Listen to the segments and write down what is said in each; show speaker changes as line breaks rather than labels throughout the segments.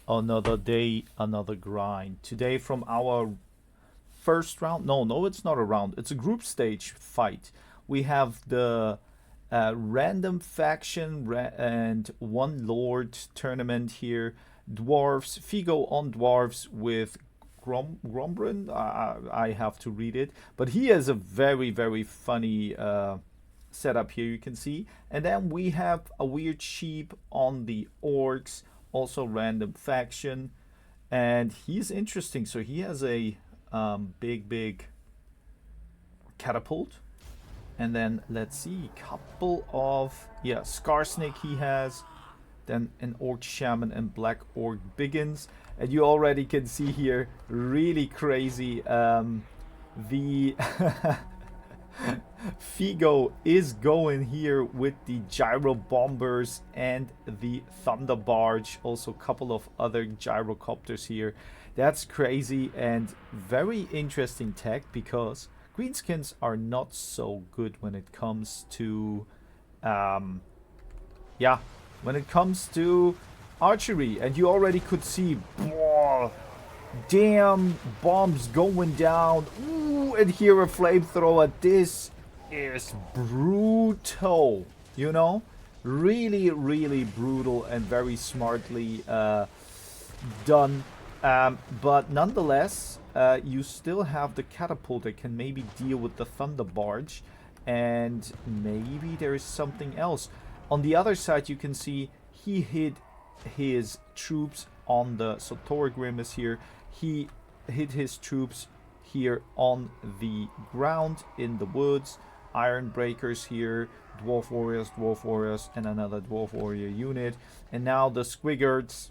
Another day, another grind. Today from our first round. No, it's not a round. It's a group stage fight. We have the random faction and one lord tournament here. Dwarves, Figo on dwarves with Grombrin. I have to read it, but he has a very funny setup here. You can see, and then we have a weird sheep on the orcs, also random faction, and he's interesting. So he has a big catapult. And then let's see, couple of Scar Snake he has, then an Orc Shaman and Black Orc Biggins, and you already can see here really crazy. The Figo is going here with the Gyro Bombers and the Thunder Barge, also a couple of other gyrocopters here. That's crazy and very interesting tech because greenskins are not so good when it comes to when it comes to archery. And you already could see, damn, bombs going down. Ooh, and here a flamethrower. This is brutal, you know, really brutal and very smartly done. But nonetheless, you still have the catapult that can maybe deal with the thunder barge, and maybe there is something else. On the other side, you can see he hid his troops on the Sotorgrim is here. He hid his troops here on the ground in the woods. Iron breakers here, dwarf warriors, and another dwarf warrior unit. And now the squiggards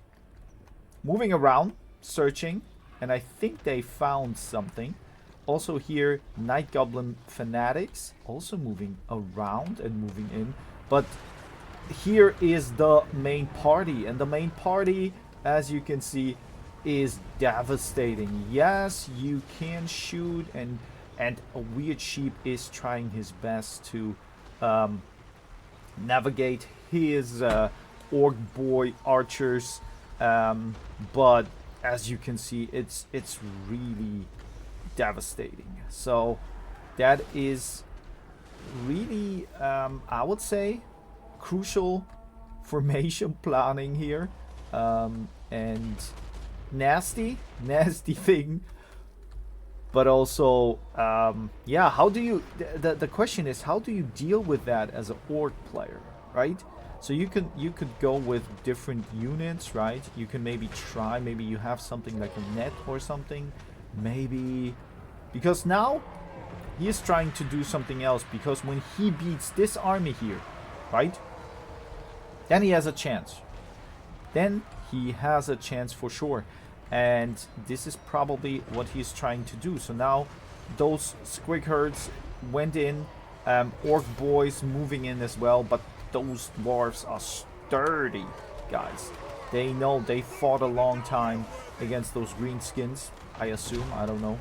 moving around, searching, and I think they found something. Also here, Night Goblin Fanatics also moving around and moving in. But here is the main party, and the main party, as you can see, is devastating. Yes, you can shoot, and a weird sheep is trying his best to navigate his orc boy archers, but as you can see, it's really devastating. So that is really, I would say, crucial formation planning here, and nasty thing. But also, how do you? The question is, how do you deal with that as an orc player, right? So you could go with different units, right? You can maybe try, maybe you have something like a net or something, maybe, because now he is trying to do something else. Because when he beats this army here, right, then he has a chance. Then he has a chance for sure. And this is probably what he's trying to do. So now those squig herds went in, orc boys moving in as well, but those dwarves are sturdy, guys. They know they fought a long time against those greenskins, I assume. I don't know.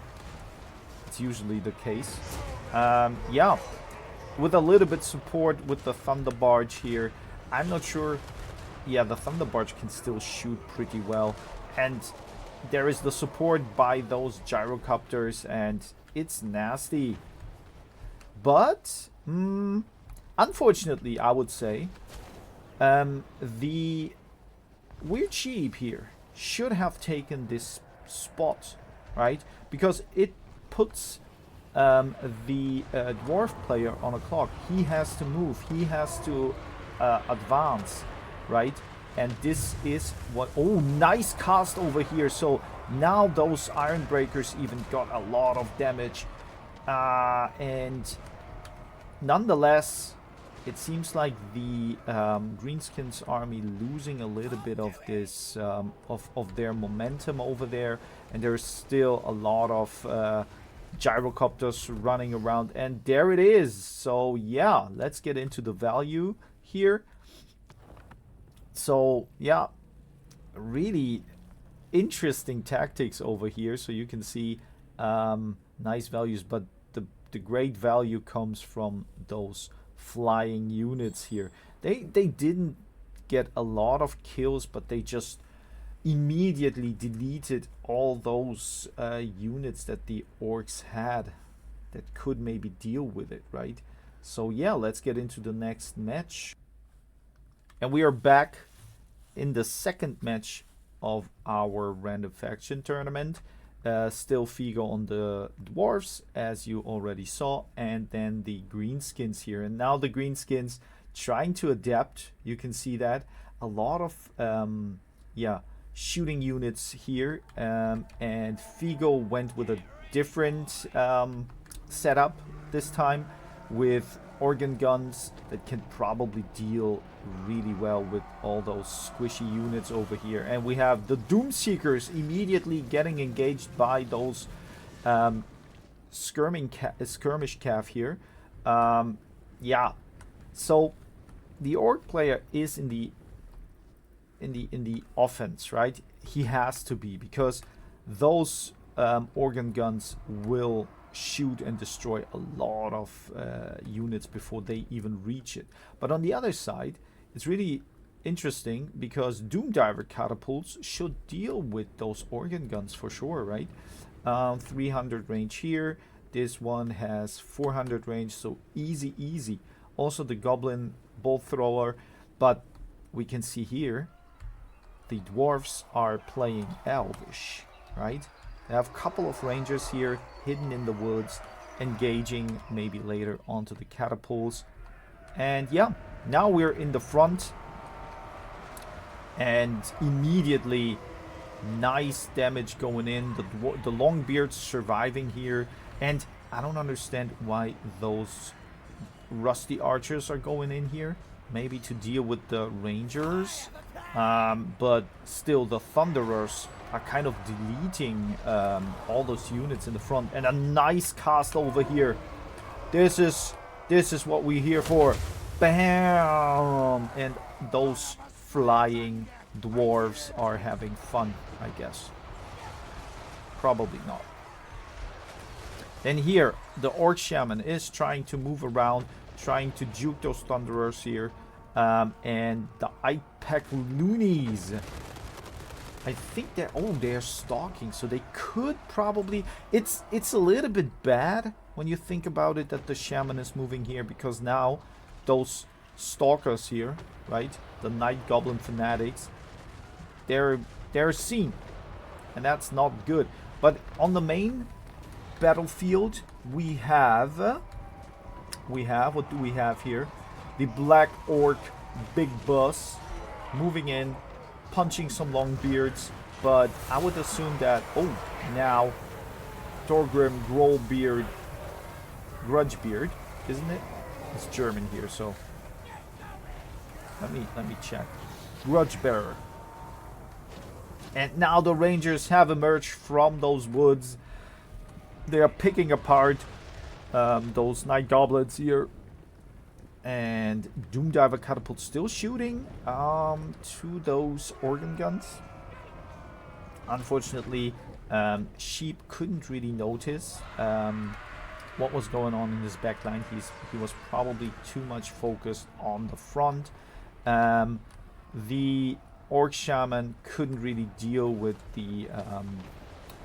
It's usually the case. With a little bit support with the Thunder Barge here. I'm not sure. Yeah, the Thunder Barge can still shoot pretty well. And there is the support by those gyrocopters, and it's nasty. But, unfortunately, I would say, the weird sheep here should have taken this spot, right? Because it puts the dwarf player on a clock. He has to move. He has to advance, right? And this is what... Oh, nice cast over here. So now those iron breakers even got a lot of damage. And nonetheless, it seems like the Greenskins army losing a little bit of this of their momentum over there, and there's still a lot of gyrocopters running around, and there it is. So yeah, let's get into the value here. So yeah, really interesting tactics over here. So you can see nice values, but the great value comes from those flying units here. They didn't get a lot of kills, but they just immediately deleted all those units that the orcs had that could maybe deal with it, right? So yeah, let's get into the next match. And we are back in the second match of our random faction tournament. Still Figo on the dwarves, as you already saw, and then the greenskins here. And now the greenskins trying to adapt. You can see that a lot of shooting units here, and Figo went with a different setup this time, with organ guns that can probably deal really well with all those squishy units over here. And we have the Doomseekers immediately getting engaged by those skirmish cav here. So the orc player is in the offense, right? He has to be, because those organ guns will shoot and destroy a lot of units before they even reach it. But on the other side, it's really interesting, because Doomdiver catapults should deal with those organ guns for sure, right? 300 range here. This one has 400 range, so easy. Also the goblin bolt thrower, but we can see here the dwarves are playing elvish, right? They have a couple of rangers here hidden in the woods, engaging maybe later onto the catapults. And yeah, now we're in the front, and immediately nice damage going in. The Longbeards surviving here, and I don't understand why those rusty archers are going in here. Maybe to deal with the rangers, but still the thunderers are kind of deleting all those units in the front. And a nice cast over here. This is what we're here for. Bam! And those flying dwarves are having fun, I guess. Probably not. Then here, the orc shaman is trying to move around, trying to juke those thunderers here. And the Ipeck loonies, I think they're stalking, so they could probably, it's a little bit bad when you think about it that the shaman is moving here, because now those stalkers here, right, the night goblin fanatics, they're seen, and that's not good. But on the main battlefield, we have what do we have here? The Black Orc Big Boss moving in, punching some Longbeards, but I would assume that, now Thorgrim Grolbeard, Grudgebeard, isn't it? It's German here, so let me check. Grudgebearer. And now the Rangers have emerged from those woods. They are picking apart those Night Goblins here. And Doomdiver catapult still shooting to those organ guns. Unfortunately, Sheep couldn't really notice what was going on in his backline. He was probably too much focused on the front. The orc shaman couldn't really deal with the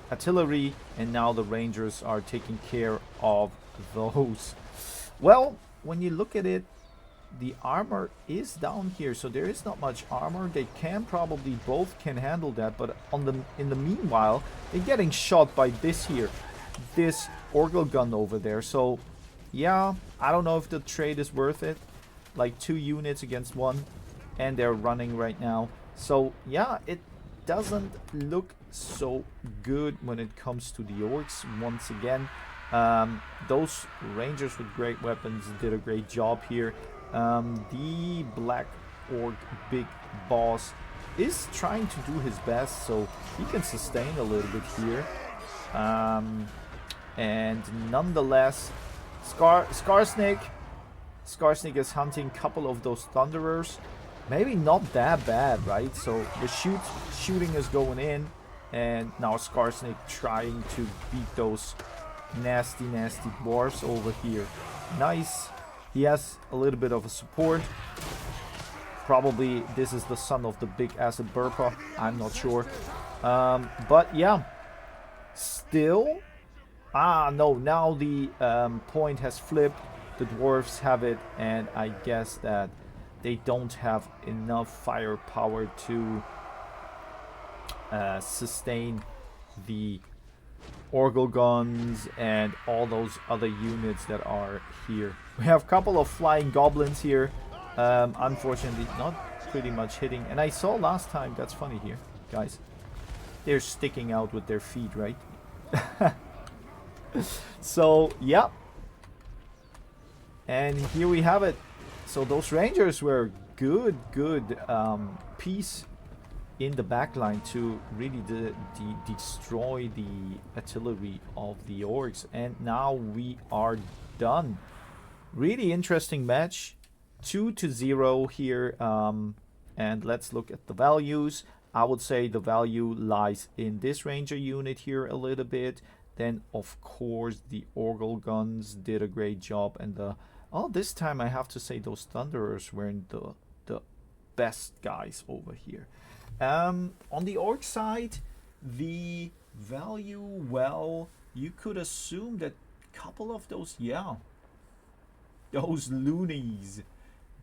artillery, and now the rangers are taking care of those. Well, when you look at it, the armor is down here, so there is not much armor. They can probably both can handle that, but in the meanwhile, they're getting shot by this orgal gun over there. So yeah, I don't know if the trade is worth it. Like 2 units against 1, and they're running right now. So yeah, it doesn't look so good when it comes to the orcs once again. Those rangers with great weapons did a great job here. The Black Orc Big Boss is trying to do his best, so he can sustain a little bit here. And nonetheless, Scarsnake is hunting a couple of those Thunderers. Maybe not that bad, right? So the shooting is going in, and now Scarsnake trying to beat those nasty dwarves over here. Nice. He has a little bit of a support. Probably this is the son of the big acid burpa. I'm not sure. But yeah, still. Ah, no, now the point has flipped. The dwarves have it, and I guess that they don't have enough firepower to sustain the Orgle guns and all those other units that are here. We have a couple of flying goblins here. Unfortunately, not pretty much hitting. And I saw last time, that's funny here, guys. They're sticking out with their feet, right? So, yeah. And here we have it. So those rangers were good piece in the backline to really destroy the artillery of the orcs. And now we are done. Really interesting match. 2-0 here. And let's look at the values. I would say the value lies in this ranger unit here a little bit. Then, of course, the Orgle guns did a great job. And this time I have to say those Thunderers were the best guys over here. On the orc side, the value, well, you could assume that a couple of those, those loonies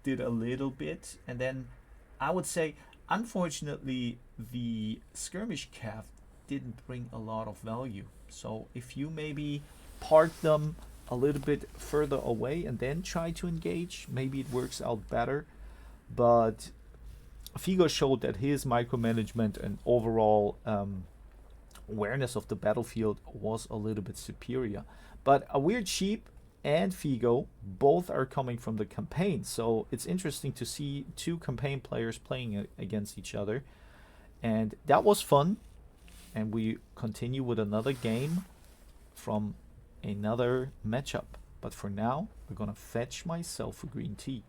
did a little bit. And then I would say, unfortunately, the skirmish cav didn't bring a lot of value. So if you maybe park them a little bit further away and then try to engage, maybe it works out better. But Figo showed that his micromanagement and overall awareness of the battlefield was a little bit superior. But a Weird Sheep and Figo both are coming from the campaign, so it's interesting to see two campaign players playing against each other, and that was fun. And we continue with another game from another matchup, but for now we're gonna fetch myself a green tea.